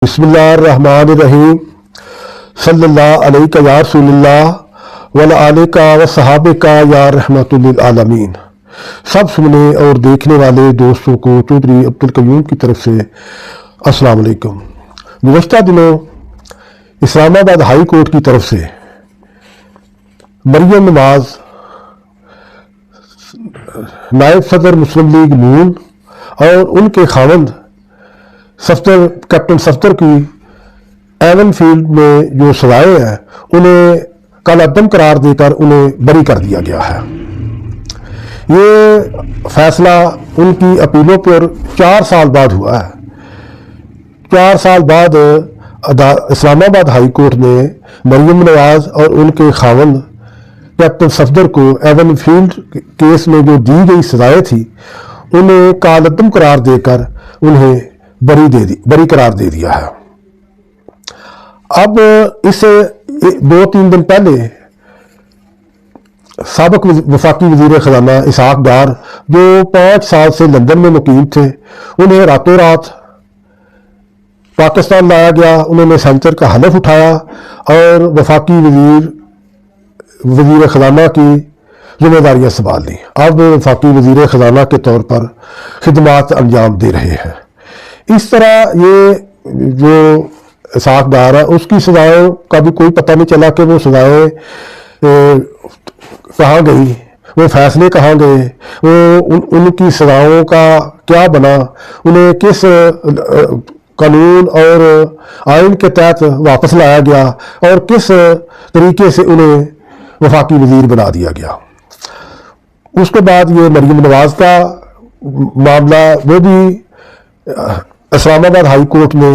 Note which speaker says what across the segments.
Speaker 1: بسم اللہ الرحمن الرحیم صلی اللہ علیہ یا رسول اللہ وعلیہ و صحابہ یا رحمت للعالمین۔ سب سننے اور دیکھنے والے دوستوں کو چودھری عبدالقیوم کی طرف سے السلام علیکم۔ گزشتہ دنوں اسلام آباد ہائی کورٹ کی طرف سے مریم نواز نائب صدر مسلم لیگ نون اور ان کے خاوند کیپٹن صفدر کی ایون فیلڈ میں جو سزائیں ہیں انہیں کل عدم قرار دے کر انہیں بری کر دیا گیا ہے۔ یہ فیصلہ ان کی اپیلوں پر 4 سال بعد ہوا ہے۔ 4 سال بعد اسلام آباد ہائی کورٹ نے مریم نواز اور ان کے خاوند کیپٹن صفدر کو ایون فیلڈ کیس میں جو دی گئی سزائیں تھی انہیں کال عدم قرار دے کر انہیں بری قرار دے دیا ہے۔ اب اس سے 2-3 دن پہلے سابق وفاقی وزیر خزانہ اسحاق ڈار جو 5 سال سے لندن میں مقیم تھے انہیں راتوں رات پاکستان لایا گیا۔ انہوں نے سینچر کا حلف اٹھایا اور وفاقی وزیر خزانہ کی ذمہ داریاں سنبھال لی۔ اب وفاقی وزیر خزانہ کے طور پر خدمات انجام دے رہے ہیں۔ اس طرح یہ جو اسحاق ڈار ہے اس کی سزائیں کا بھی کوئی پتہ نہیں چلا کہ وہ سزائیں کہاں گئی، وہ فیصلے کہاں گئے، وہ ان کی سزاؤں کا کیا بنا، انہیں کس قانون اور آئین کے تحت واپس لایا گیا اور کس طریقے سے انہیں وفاقی وزیر بنا دیا گیا۔ اس کے بعد یہ مریم نواز کا معاملہ وہ بھی اسلام آباد ہائی کورٹ میں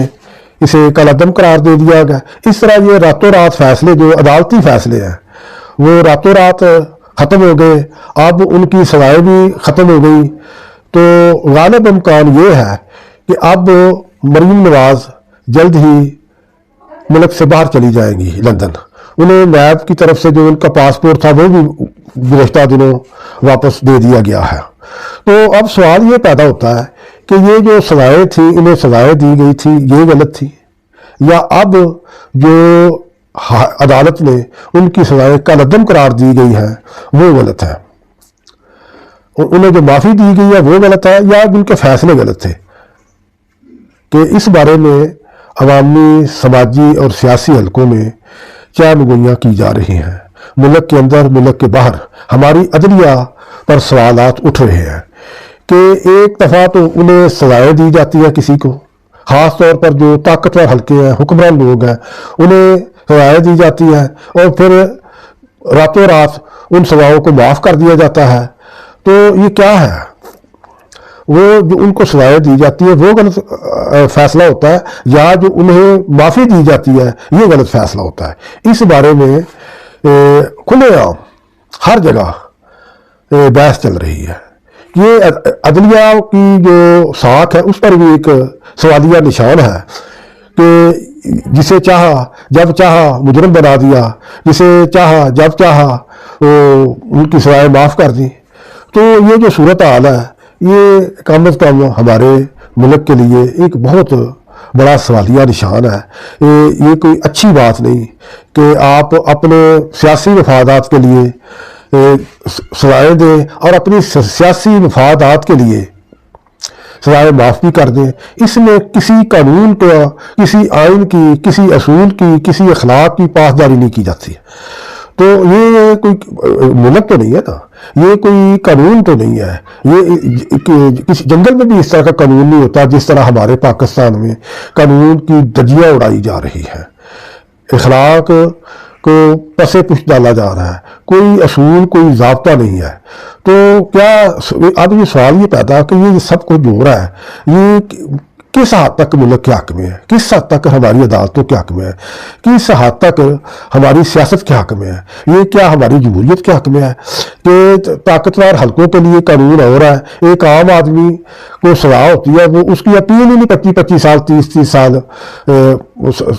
Speaker 1: اسے کل عدم قرار دے دیا گیا۔ اس طرح یہ راتوں رات فیصلے جو عدالتی فیصلے ہیں وہ راتوں رات ختم ہو گئے۔ اب ان کی سزائیں بھی ختم ہو گئی تو غالب امکان یہ ہے کہ اب مریم نواز جلد ہی ملک سے باہر چلی جائیں گی لندن۔ انہیں نیب کی طرف سے جو ان کا پاسپورٹ تھا وہ بھی گزشتہ دنوں واپس دے دیا گیا ہے۔ تو اب سوال یہ پیدا ہوتا ہے کہ یہ جو سزائیں تھیں انہیں سزائیں دی گئی تھی یہ غلط تھی یا اب جو عدالت نے ان کی سزائیں کل عدم قرار دی گئی ہیں وہ غلط ہے، انہیں جو معافی دی گئی ہے وہ غلط ہے یا ان کے فیصلے غلط تھے؟ کہ اس بارے میں عوامی سماجی اور سیاسی حلقوں میں چار گوئیاں کی جا رہی ہیں۔ ملک کے اندر ملک کے باہر ہماری عدلیہ پر سوالات اٹھ رہے ہیں کہ ایک دفعہ تو انہیں سزائیں دی جاتی ہے کسی کو، خاص طور پر جو طاقتور حلقے ہیں حکمران لوگ ہیں انہیں سزائیں دی جاتی ہیں اور پھر راتوں رات ان سزاؤں کو معاف کر دیا جاتا ہے۔ تو یہ کیا ہے؟ وہ جو ان کو سزائیں دی جاتی ہے وہ غلط فیصلہ ہوتا ہے یا جو انہیں معافی دی جاتی ہے یہ غلط فیصلہ ہوتا ہے؟ اس بارے میں کھلے عام ہر جگہ بحث چل رہی ہے۔ یہ عدلیہ کی جو ساکھ ہے اس پر بھی ایک سوالیہ نشان ہے کہ جسے چاہا جب چاہا مجرم بنا دیا، جسے چاہا جب چاہا ان کی سزائیں معاف کر دی۔ تو یہ جو صورتحال ہے یہ کم از کم ہمارے ملک کے لیے ایک بہت بڑا سوالیہ نشان ہے۔ یہ کوئی اچھی بات نہیں کہ آپ اپنے سیاسی مفادات کے لیے سزائیں دیں اور اپنی سیاسی مفادات کے لیے سزائیں معاف بھی کر دیں۔ اس میں کسی قانون کا، کسی آئین کی، کسی اصول کی، کسی اخلاق کی پاسداری نہیں کی جاتی۔ تو یہ کوئی ملک تو نہیں ہے نا، یہ کوئی قانون تو نہیں ہے۔ یہ کسی جنگل میں بھی اس طرح کا قانون نہیں ہوتا جس طرح ہمارے پاکستان میں قانون کی دھجیاں اڑائی جا رہی ہیں، اخلاق کو پسے پش ڈالا جا رہا ہے، کوئی اصول کوئی ضابطہ نہیں ہے۔ تو کیا اب یہ سوال یہ پیدا کہ یہ سب کچھ جو ہو رہا ہے یہ کس حد تک ملک کے حق میں ہے، کس حد تک ہماری عدالتوں کے حق میں ہے، کس حد تک ہماری سیاست کے حق میں ہے، یہ کیا ہماری جمہوریت کے حق میں ہے کہ طاقتور حلقوں کے لیے قانون ہو رہا ہے، ایک عام آدمی کو سزا ہوتی ہے وہ اس کی اپیل ہی نہیں 25-25 سال 30-30 سال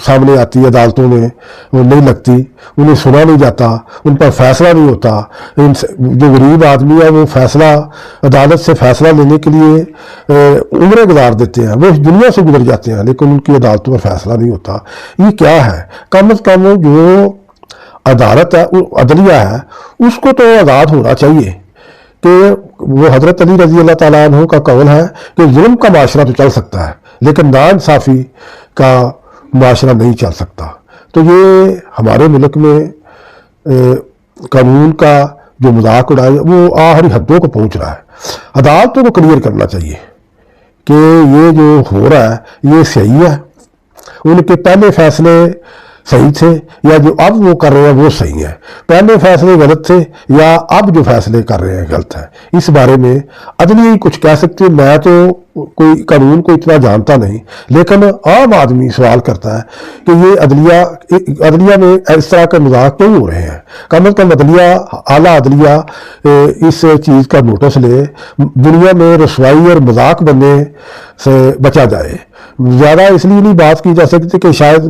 Speaker 1: سامنے آتی ہے عدالتوں میں، وہ نہیں لگتی، انہیں سنا نہیں جاتا، ان پر فیصلہ نہیں ہوتا۔ جو غریب آدمی ہے وہ فیصلہ عدالت سے فیصلہ لینے کے لیے عمریں گزار دیتے ہیں، وہ دنیا سے گزر جاتے ہیں لیکن ان کی عدالتوں میں فیصلہ نہیں ہوتا. یہ کیا ہے؟ کم از کم جو عدالت ہے، عدلیہ ہے، اس کو تو آزاد ہونا چاہیے کہ وہ حضرت علی رضی اللہ تعالیٰ عنہ کا قول ہے کہ ظلم کا معاشرہ تو چل سکتا ہے لیکن ناانصافی کا معاشرہ نہیں چل سکتا. تو یہ ہمارے ملک میں قانون کا جو مذاق اڑایا وہ آخری حدوں کو پہنچ رہا ہے. عدالتوں کو کلیئر کرنا چاہیے کہ یہ جو ہو رہا ہے یہ صحیح ہے، ان کے پہلے فیصلے صحیح تھے یا جو اب وہ کر رہے ہیں وہ صحیح ہیں، پہلے فیصلے غلط تھے یا اب جو فیصلے کر رہے ہیں غلط ہیں. اس بارے میں عدلیہ ہی کچھ کہہ سکتے ہیں. میں تو کوئی قانون کو اتنا جانتا نہیں لیکن عام آدمی سوال کرتا ہے کہ یہ عدلیہ میں اس طرح کے مذاق کیوں ہو رہے ہیں. کم از کم عدلیہ، اعلیٰ عدلیہ اس چیز کا نوٹس لے، دنیا میں رسوائی اور مذاق بننے سے بچا جائے. زیادہ اس لیے نہیں بات کی جا سکتی کہ شاید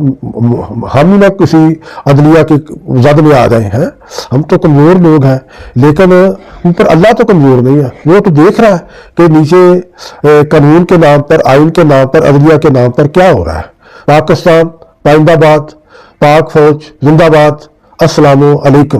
Speaker 1: ہم ہی نہ کسی عدلیہ کی زد میں آ جائیں ہیں. ہم تو کمزور لوگ ہیں لیکن اوپر اللہ تو کمزور نہیں ہے، وہ تو دیکھ رہا ہے کہ نیچے قانون کے نام پر، آئین کے نام پر، عدلیہ کے نام پر کیا ہو رہا ہے. پاکستان پائندہ باد، پاک فوج زندہ باد. السلام علیکم.